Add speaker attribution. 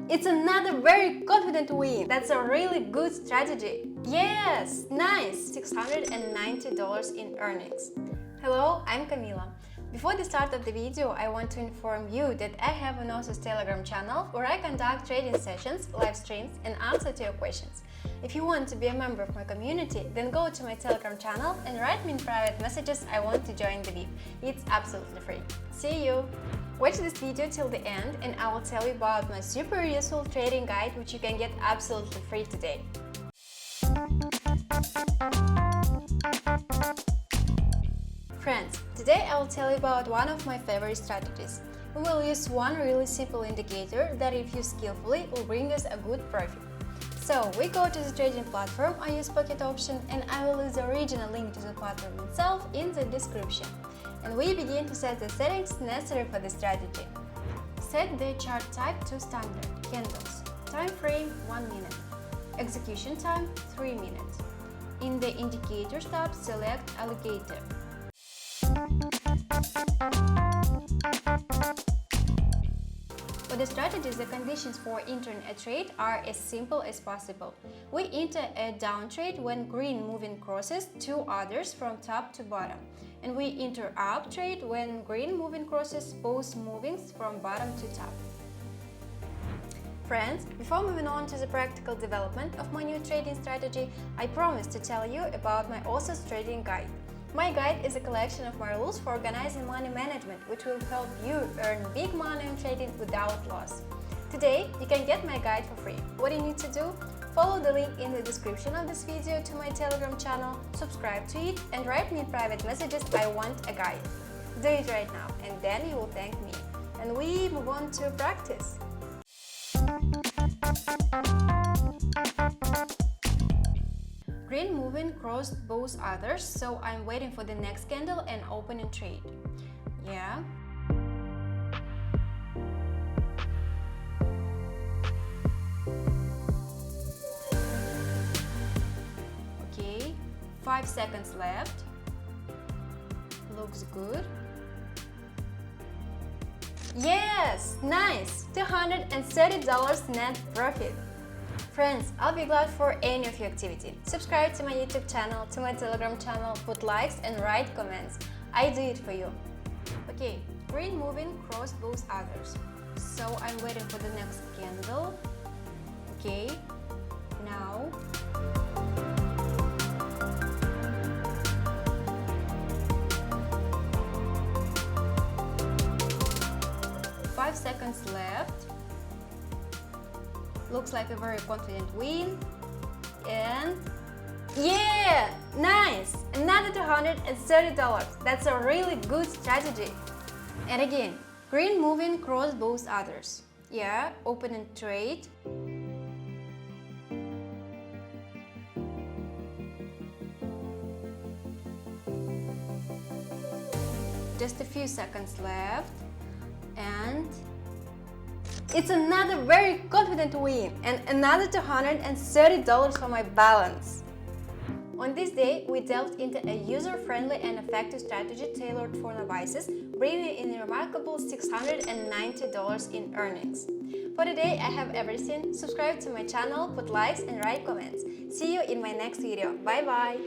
Speaker 1: It's another very confident win. That's a really good strategy. Yes, nice! $690 in earnings. Hello, I'm Camila. Before the start of the video, I want to inform you that I have an awesome Telegram channel where I conduct trading sessions, live streams, and answer to your questions. If you want to be a member of my community, then go to my Telegram channel and write me in private messages I want to join the VIP. It's absolutely free. See you! Watch this video till the end and I will tell you about my super useful trading guide which you can get absolutely free today. Friends, today I will tell you about one of my favorite strategies. We will use one really simple indicator that if used skillfully will bring us a good profit. So we go to the trading platform, I use Pocket Option and I will use the original link to the platform itself in the description. And we begin to set the settings necessary for the strategy. Set the chart type to standard, candles, time frame 1 minute, execution time 3 minutes. In the indicators tab, select Alligator. For the strategies, the conditions for entering a trade are as simple as possible. We enter a down trade when green moving crosses two others from top to bottom, and we enter up trade when green moving crosses both movings from bottom to top. Friends, before moving on to the practical development of my new trading strategy, I promised to tell you about my awesome trading guide. My guide is a collection of my rules for organizing money management, which will help you earn big money on trading without loss. Today, you can get my guide for free. What you need to do? Follow the link in the description of this video to my Telegram channel, subscribe to it, and write me in private messages I want a guide. Do it right now, and then you will thank me. And we move on to practice. Green moving crossed both others, so I'm waiting for the next candle and opening trade. Yeah. Okay, 5 seconds left. Looks good. Yes, nice! $230 net profit. Friends, I'll be glad for any of your activity. Subscribe to my YouTube channel, to my Telegram channel, put likes and write comments. I do it for you. Okay, green moving crossed both others. So I'm waiting for the next candle. Okay, now. Five seconds left. Looks like a very confident win. And yeah, nice! Another $230. That's a really good strategy. And again, green moving cross both others. Yeah, open and trade. Just a few seconds left. And it's another very confident win and another $230 for my balance. On this day, we delved into a user-friendly and effective strategy tailored for novices, bringing in a remarkable $690 in earnings. For today, I have everything. Subscribe to my channel, put likes and write comments. See you in my next video. Bye bye!